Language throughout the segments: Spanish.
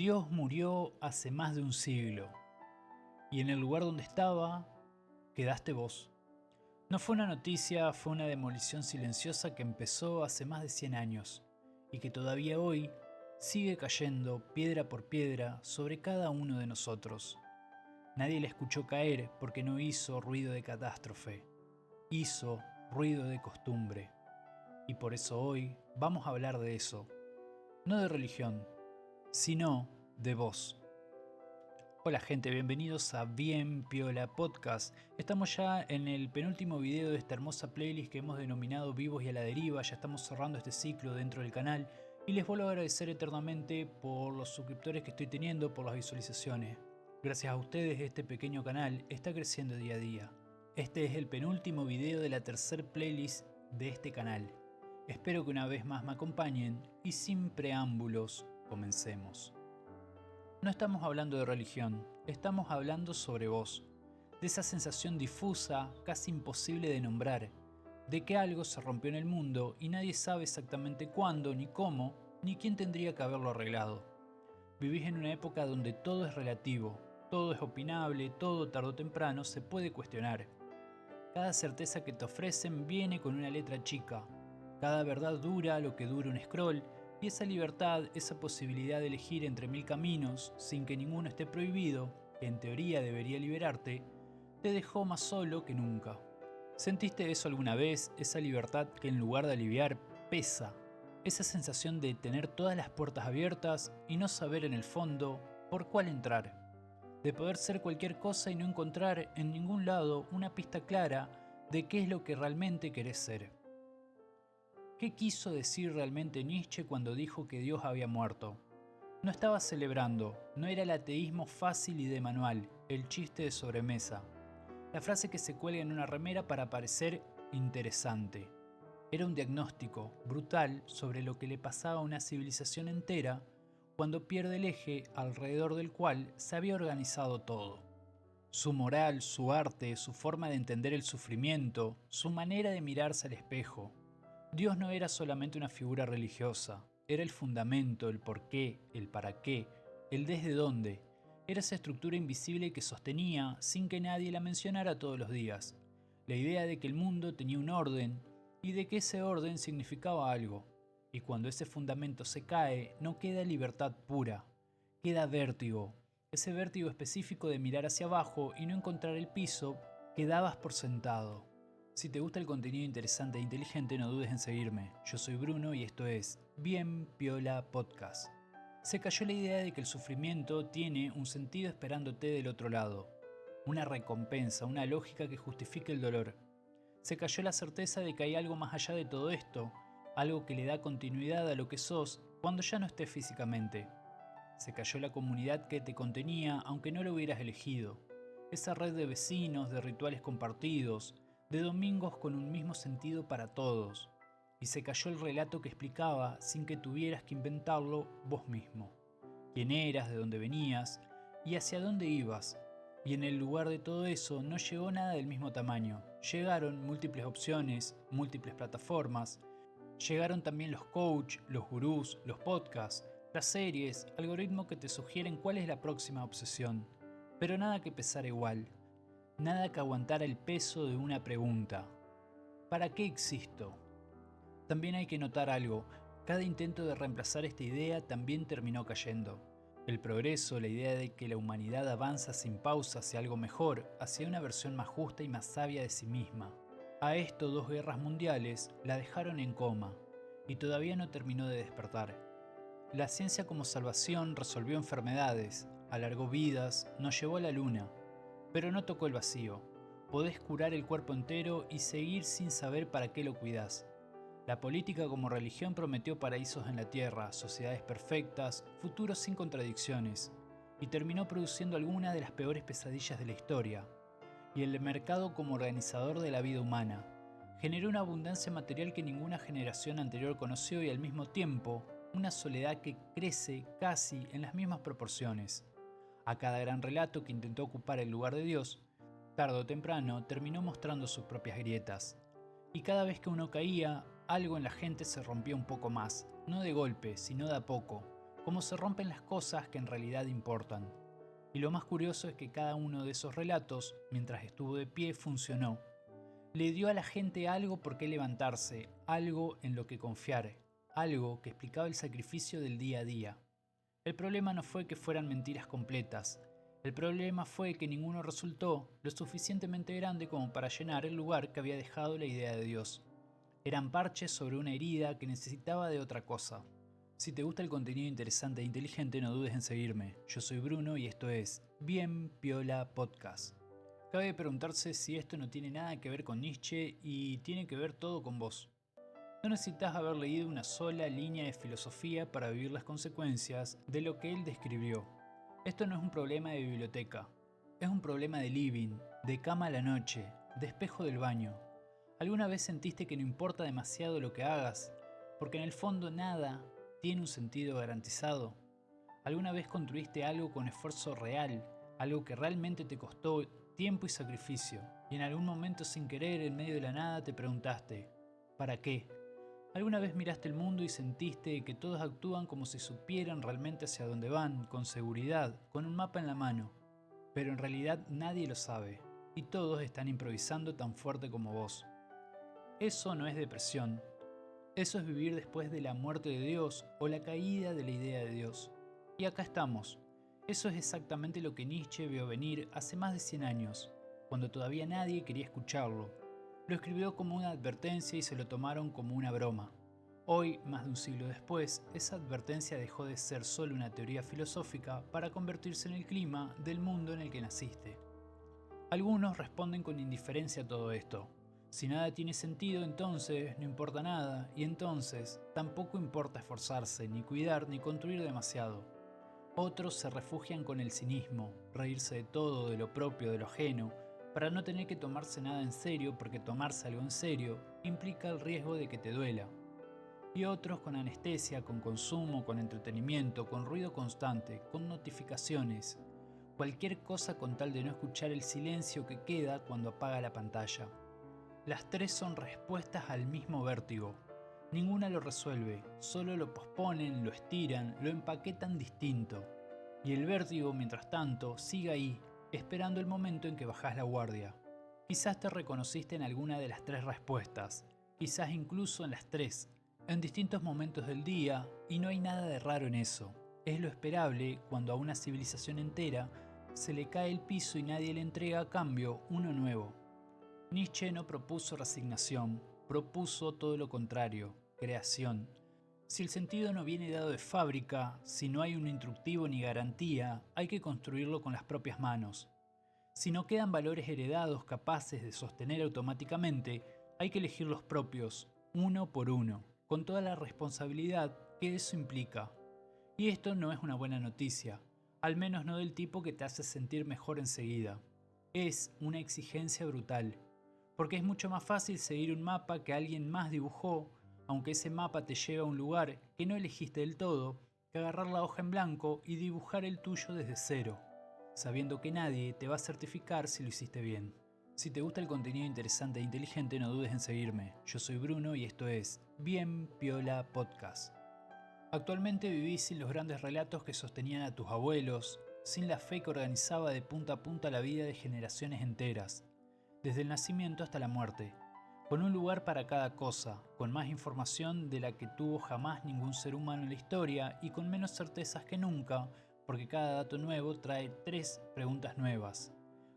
Dios murió hace más de un siglo, y en el lugar donde estaba, quedaste vos. No fue una noticia, fue una demolición silenciosa que empezó hace más de 100 años, y que todavía hoy sigue cayendo piedra por piedra sobre cada uno de nosotros. Nadie la escuchó caer porque no hizo ruido de catástrofe, hizo ruido de costumbre. Y por eso hoy vamos a hablar de eso, no de religión, sino de vos. Hola gente, bienvenidos a Bien Piola Podcast. Estamos ya en el penúltimo video de esta hermosa playlist que hemos denominado Vivos y a la Deriva. Ya estamos cerrando este ciclo dentro del canal y les vuelvo a agradecer eternamente por los suscriptores que estoy teniendo, por las visualizaciones. Gracias a ustedes este pequeño canal está creciendo día a día. Este es el penúltimo video de la tercer playlist de este canal. Espero que una vez más me acompañen y sin preámbulos comencemos. No estamos hablando de religión, estamos hablando sobre vos, de esa sensación difusa, casi imposible de nombrar, de que algo se rompió en el mundo y nadie sabe exactamente cuándo, ni cómo, ni quién tendría que haberlo arreglado. Vivís en una época donde todo es relativo, todo es opinable, todo tarde o temprano se puede cuestionar. Cada certeza que te ofrecen viene con una letra chica, cada verdad dura lo que dura un scroll. Y esa libertad, esa posibilidad de elegir entre 1000 caminos, sin que ninguno esté prohibido, que en teoría debería liberarte, te dejó más solo que nunca. ¿Sentiste eso alguna vez? Esa libertad que en lugar de aliviar, pesa. Esa sensación de tener todas las puertas abiertas y no saber en el fondo por cuál entrar. De poder ser cualquier cosa y no encontrar en ningún lado una pista clara de qué es lo que realmente querés ser. ¿Qué quiso decir realmente Nietzsche cuando dijo que Dios había muerto? No estaba celebrando, no era el ateísmo fácil y de manual, el chiste de sobremesa. La frase que se cuelga en una remera para parecer interesante. Era un diagnóstico brutal sobre lo que le pasaba a una civilización entera cuando pierde el eje alrededor del cual se había organizado todo. Su moral, su arte, su forma de entender el sufrimiento, su manera de mirarse al espejo. Dios no era solamente una figura religiosa, era el fundamento, el porqué, el para qué, el desde dónde. Era esa estructura invisible que sostenía, sin que nadie la mencionara todos los días, la idea de que el mundo tenía un orden y de que ese orden significaba algo. Y cuando ese fundamento se cae, no queda libertad pura, queda vértigo. Ese vértigo específico de mirar hacia abajo y no encontrar el piso que dabas por sentado. Si te gusta el contenido interesante e inteligente, no dudes en seguirme. Yo soy Bruno y esto es Bien Piola Podcast. Se cayó la idea de que el sufrimiento tiene un sentido esperándote del otro lado. Una recompensa, una lógica que justifique el dolor. Se cayó la certeza de que hay algo más allá de todo esto, algo que le da continuidad a lo que sos cuando ya no estés físicamente. Se cayó la comunidad que te contenía aunque no lo hubieras elegido. Esa red de vecinos, de rituales compartidos, de domingos con un mismo sentido para todos. Y se cayó el relato que explicaba, sin que tuvieras que inventarlo vos mismo. Quién eras, de dónde venías y hacia dónde ibas. Y en el lugar de todo eso no llegó nada del mismo tamaño. Llegaron múltiples opciones, múltiples plataformas. Llegaron también los coach, los gurús, los podcasts, las series, algoritmos que te sugieren cuál es la próxima obsesión. Pero nada que pesara igual. Nada que aguantara el peso de una pregunta. ¿Para qué existo? También hay que notar algo. Cada intento de reemplazar esta idea también terminó cayendo. El progreso, la idea de que la humanidad avanza sin pausa hacia algo mejor, hacia una versión más justa y más sabia de sí misma. A esto 2 guerras mundiales la dejaron en coma y todavía no terminó de despertar. La ciencia como salvación resolvió enfermedades, alargó vidas, nos llevó a la luna, pero no tocó el vacío. Podés curar el cuerpo entero y seguir sin saber para qué lo cuidás. La política como religión prometió paraísos en la tierra, sociedades perfectas, futuros sin contradicciones, y terminó produciendo algunas de las peores pesadillas de la historia. Y el mercado como organizador de la vida humana generó una abundancia material que ninguna generación anterior conoció y al mismo tiempo una soledad que crece casi en las mismas proporciones. A cada gran relato que intentó ocupar el lugar de Dios, tarde o temprano terminó mostrando sus propias grietas. Y cada vez que uno caía, algo en la gente se rompía un poco más, no de golpe, sino de a poco, cómo se rompen las cosas que en realidad importan. Y lo más curioso es que cada uno de esos relatos, mientras estuvo de pie, funcionó. Le dio a la gente algo por qué levantarse, algo en lo que confiar, algo que explicaba el sacrificio del día a día. El problema no fue que fueran mentiras completas. El problema fue que ninguno resultó lo suficientemente grande como para llenar el lugar que había dejado la idea de Dios. Eran parches sobre una herida que necesitaba de otra cosa. Si te gusta el contenido interesante e inteligente, no dudes en seguirme. Yo soy Bruno y esto es Bien Piola Podcast. Cabe preguntarse si esto no tiene nada que ver con Nietzsche y tiene que ver todo con vos. No necesitas haber leído una sola línea de filosofía para vivir las consecuencias de lo que él describió. Esto no es un problema de biblioteca, es un problema de living, de cama a la noche, de espejo del baño. ¿Alguna vez sentiste que no importa demasiado lo que hagas, porque en el fondo nada tiene un sentido garantizado? ¿Alguna vez construiste algo con esfuerzo real, algo que realmente te costó tiempo y sacrificio, y en algún momento sin querer, en medio de la nada, te preguntaste, ¿para qué? ¿Alguna vez miraste el mundo y sentiste que todos actúan como si supieran realmente hacia dónde van, con seguridad, con un mapa en la mano? Pero en realidad nadie lo sabe, y todos están improvisando tan fuerte como vos. Eso no es depresión, eso es vivir después de la muerte de Dios o la caída de la idea de Dios. Y acá estamos. Eso es exactamente lo que Nietzsche vio venir hace más de 100 años, cuando todavía nadie quería escucharlo. Lo escribió como una advertencia y se lo tomaron como una broma. Hoy, más de un siglo después, esa advertencia dejó de ser solo una teoría filosófica para convertirse en el clima del mundo en el que naciste. Algunos responden con indiferencia a todo esto. Si nada tiene sentido, entonces no importa nada, y entonces tampoco importa esforzarse, ni cuidar, ni construir demasiado. Otros se refugian con el cinismo, reírse de todo, de lo propio, de lo ajeno, para no tener que tomarse nada en serio, porque tomarse algo en serio implica el riesgo de que te duela. Y otros con anestesia, con consumo, con entretenimiento, con ruido constante, con notificaciones. Cualquier cosa con tal de no escuchar el silencio que queda cuando apaga la pantalla. Las tres son respuestas al mismo vértigo. Ninguna lo resuelve, solo lo posponen, lo estiran, lo empaquetan distinto. Y el vértigo, mientras tanto, sigue ahí, esperando el momento en que bajás la guardia. Quizás te reconociste en alguna de las tres respuestas, quizás incluso en las tres, en distintos momentos del día, y no hay nada de raro en eso. Es lo esperable cuando a una civilización entera se le cae el piso y nadie le entrega a cambio uno nuevo. Nietzsche no propuso resignación, propuso todo lo contrario, creación. Si el sentido no viene dado de fábrica, si no hay un instructivo ni garantía, hay que construirlo con las propias manos. Si no quedan valores heredados capaces de sostener automáticamente, hay que elegir los propios, uno por uno, con toda la responsabilidad que eso implica. Y esto no es una buena noticia, al menos no del tipo que te hace sentir mejor enseguida. Es una exigencia brutal, porque es mucho más fácil seguir un mapa que alguien más dibujó, aunque ese mapa te lleva a un lugar que no elegiste del todo, que agarrar la hoja en blanco y dibujar el tuyo desde cero, sabiendo que nadie te va a certificar si lo hiciste bien. Si te gusta el contenido interesante e inteligente, no dudes en seguirme. Yo soy Bruno y esto es Bien Piola Podcast. Actualmente vivís sin los grandes relatos que sostenían a tus abuelos, sin la fe que organizaba de punta a punta la vida de generaciones enteras, desde el nacimiento hasta la muerte, con un lugar para cada cosa, con más información de la que tuvo jamás ningún ser humano en la historia y con menos certezas que nunca, porque cada dato nuevo trae 3 preguntas nuevas,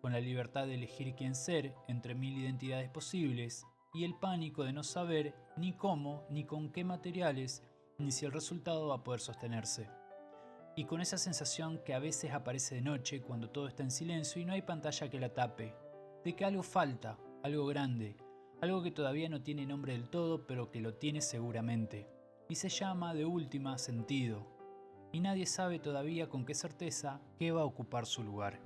con la libertad de elegir quién ser entre 1000 identidades posibles y el pánico de no saber ni cómo, ni con qué materiales, ni si el resultado va a poder sostenerse. Y con esa sensación que a veces aparece de noche cuando todo está en silencio y no hay pantalla que la tape, de que algo falta, algo grande, algo que todavía no tiene nombre del todo pero que lo tiene seguramente, y se llama de última sentido, y nadie sabe todavía con qué certeza qué va a ocupar su lugar.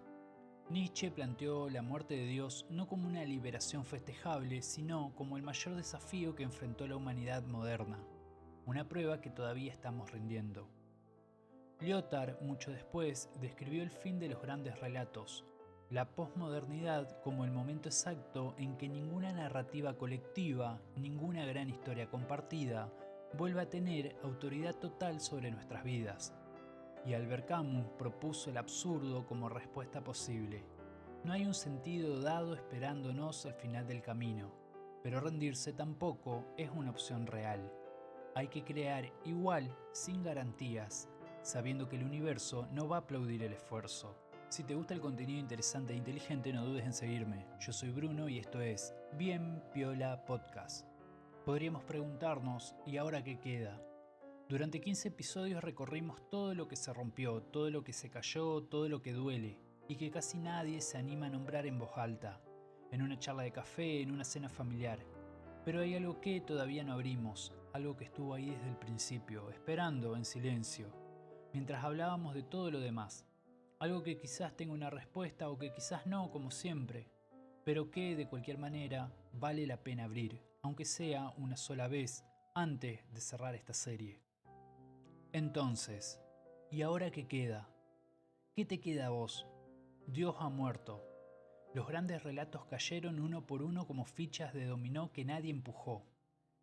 Nietzsche planteó la muerte de Dios no como una liberación festejable, sino como el mayor desafío que enfrentó la humanidad moderna, una prueba que todavía estamos rindiendo. Lyotard, mucho después, describió el fin de los grandes relatos, la posmodernidad como el momento exacto en que ninguna narrativa colectiva, ninguna gran historia compartida, vuelva a tener autoridad total sobre nuestras vidas. y Albert Camus propuso el absurdo como respuesta posible. No hay un sentido dado esperándonos al final del camino, pero rendirse tampoco es una opción real. Hay que crear igual sin garantías, sabiendo que el universo no va a aplaudir el esfuerzo. Si te gusta el contenido interesante e inteligente, no dudes en seguirme. Yo soy Bruno y esto es Bien Piola Podcast. Podríamos preguntarnos, ¿y ahora qué queda? Durante 15 episodios recorrimos todo lo que se rompió, todo lo que se cayó, todo lo que duele, y que casi nadie se anima a nombrar en voz alta, en una charla de café, en una cena familiar. Pero hay algo que todavía no abrimos, algo que estuvo ahí desde el principio, esperando en silencio, mientras hablábamos de todo lo demás. Algo que quizás tenga una respuesta o que quizás no, como siempre, pero que de cualquier manera vale la pena abrir, aunque sea una sola vez antes de cerrar esta serie. Entonces, ¿y ahora qué queda? ¿Qué te queda a vos? Dios ha muerto. Los grandes relatos cayeron uno por uno como fichas de dominó que nadie empujó.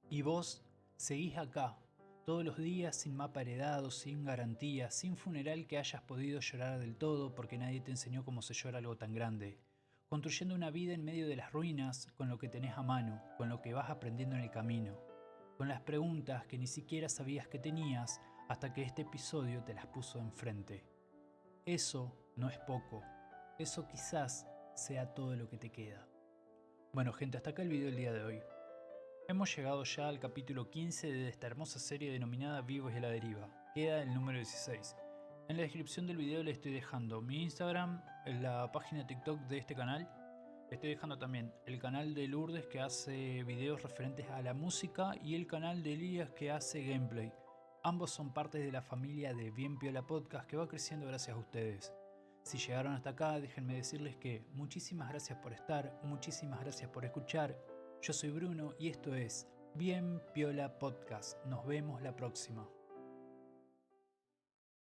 Y vos seguís acá, todos los días sin mapa heredado, sin garantía, sin funeral que hayas podido llorar del todo porque nadie te enseñó cómo se llora algo tan grande. Construyendo una vida en medio de las ruinas con lo que tenés a mano, con lo que vas aprendiendo en el camino. Con las preguntas que ni siquiera sabías que tenías hasta que este episodio te las puso enfrente. Eso no es poco. Eso quizás sea todo lo que te queda. Bueno gente, hasta acá el video del día de hoy. Hemos llegado ya al capítulo 15 de esta hermosa serie denominada Vivos y a la Deriva. Queda el número 16. En la descripción del video le estoy dejando mi Instagram, la página de TikTok de este canal. Le estoy dejando también el canal de Lourdes que hace videos referentes a la música y el canal de Elías que hace gameplay. Ambos son partes de la familia de Bien Piola Podcast que va creciendo gracias a ustedes. Si llegaron hasta acá, déjenme decirles que muchísimas gracias por estar, muchísimas gracias por escuchar. Yo soy Bruno y esto es Bien Piola Podcast. Nos vemos la próxima.